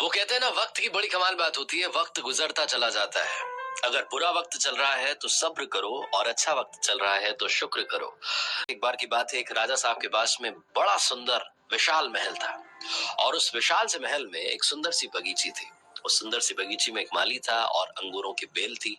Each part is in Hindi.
वो कहते हैं ना, वक्त की बड़ी कमाल बात होती है, वक्त गुजरता चला जाता है। अगर बुरा वक्त चल रहा है तो सब्र करो, और अच्छा वक्त चल रहा है तो शुक्र करो। एक बार की बात है, एक राजा साहब के पास में बड़ा सुंदर विशाल महल था, और उस विशाल से महल में एक सुंदर सी बगीची थी। उस सुंदर सी बगीची में एक माली था और अंगूरों की बेल थी।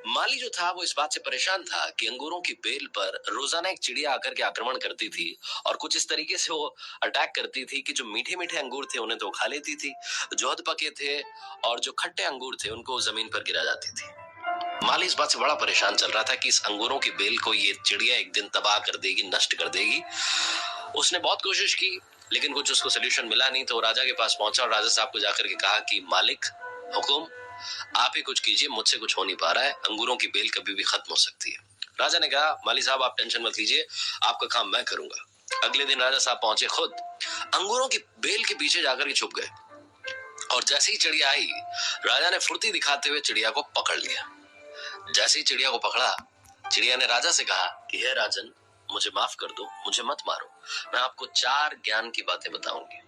माली जो था वो इस बात से परेशान था कि अंगूरों की बेल पर रोजाना एक चिड़िया आकर के आक्रमण करती थी, और कुछ इस तरीके से वो अटैक करती थी कि जो मीठे मीठे अंगूर थे उन्हें तो खा लेती थी, जो अध पके थे और जो खट्टे अंगूर थे उनको जमीन पर गिरा जाती थी। माली इस बात से बड़ा परेशान चल रहा था कि इस अंगूरों की बेल को ये चिड़िया एक दिन तबाह कर देगी, नष्ट कर देगी। उसने बहुत कोशिश की, लेकिन कुछ उसको सोल्यूशन मिला नहीं। तो राजा के पास पहुंचा और राजा साहब को जाकर के कहा कि मालिक, हुकुम, आप ही कुछ कीजिए, मुझसे कुछ हो नहीं पा रहा है, अंगूरों की बेल कभी भी खत्म हो सकती है। राजा ने कहा, माली साहब आप टेंशन मत लीजिए, आपका काम मैं करूंगा। अगले दिन राजा साहब पहुंचे, खुद अंगूरों की बेल के पीछे जाकर के छुप गए, और जैसे ही चिड़िया आई, राजा ने फुर्ती दिखाते हुए चिड़िया को पकड़ लिया। जैसे ही चिड़िया को पकड़ा, चिड़िया ने राजा से कहा कि हे राजन, मुझे माफ कर दो, मुझे मत मारो, मैं आपको 4 ज्ञान की बातें बताऊंगी।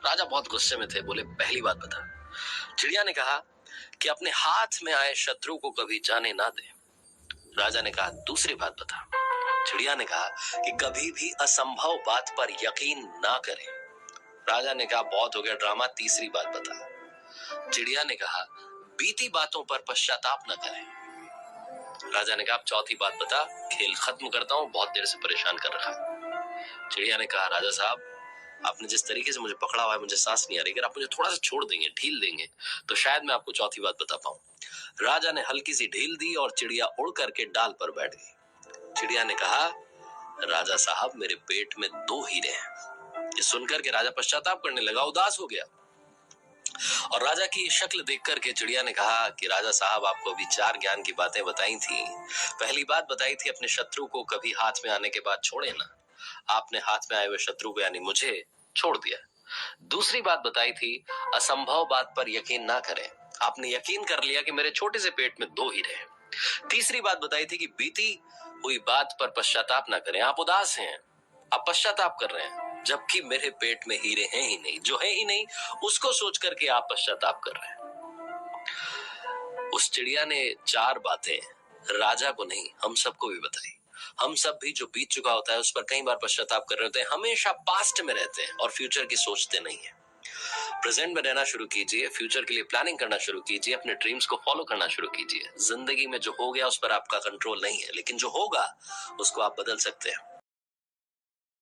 राजा बहुत गुस्से में थे, बोले पहली बात बता। चिड़िया ने कहा कि अपने हाथ में आए शत्रु को कभी जाने ना दे। राजा ने कहा दूसरी बात बता। चिड़िया ने कहा कि कभी भी असंभव बात पर यकीन ना करें। राजा ने कहा बहुत हो गया ड्रामा, तीसरी बात बता। चिड़िया ने कहा बीती बातों पर पश्चाताप न करें। राजा ने कहा चौथी बात बता, खेल खत्म करता हूं, बहुत देर से परेशान कर रखा है। चिड़िया ने कहा राजा साहब, आपने जिस तरीके से मुझे पकड़ा हुआ है, मुझे सांस नहीं आ रही, अगर आप मुझे थोड़ा सा छोड़ देंगे, ढील देंगे, तो शायद मैं आपको चौथी बात बता पाऊं। राजा ने हल्की सी ढील दी और चिड़िया उड़ करके डाल पर बैठ गई। चिड़िया ने कहा राजा साहब, मेरे पेट में 2 हीरे हैं। ये सुनकर के राजा पश्चाताप करने लगा, उदास हो गया, और राजा की शक्ल देख करके चिड़िया ने कहा कि राजा साहब, आपको अभी 4 ज्ञान की बातें बताई थी। पहली बात बताई थी अपने शत्रु को कभी हाथ में आने के बाद छोड़े ना। आपने हाथ में आए हुए शत्रु को यानी मुझे छोड़ दिया। दूसरी बात बताई थी असंभव बात पर यकीन ना करें। आपने यकीन कर लिया कि मेरे छोटे से पेट में 2 हीरे हैं। तीसरी बात बताई थी कि बीती हुई बात पर पश्चाताप ना करें। आप उदास हैं, आप पश्चाताप कर रहे हैं, जबकि मेरे पेट में हीरे हैं ही नहीं, जो है ही नहीं उसको सोच करके आप पश्चाताप कर रहे हैं। उस चिड़िया ने 4 बातें राजा को नहीं, हम सबको भी बताई। हम सब भी जो बीत चुका होता है उस पर कई बार पश्चाताप कर रहे होते हैं, हमेशा पास्ट में रहते हैं और फ्यूचर की सोचते नहीं है। प्रेजेंट में रहना शुरू कीजिए, फ्यूचर के लिए प्लानिंग करना शुरू कीजिए, अपने ड्रीम्स को फॉलो करना शुरू कीजिए। जिंदगी में जो हो गया उस पर आपका कंट्रोल नहीं है, लेकिन जो होगा उसको आप बदल सकते हैं।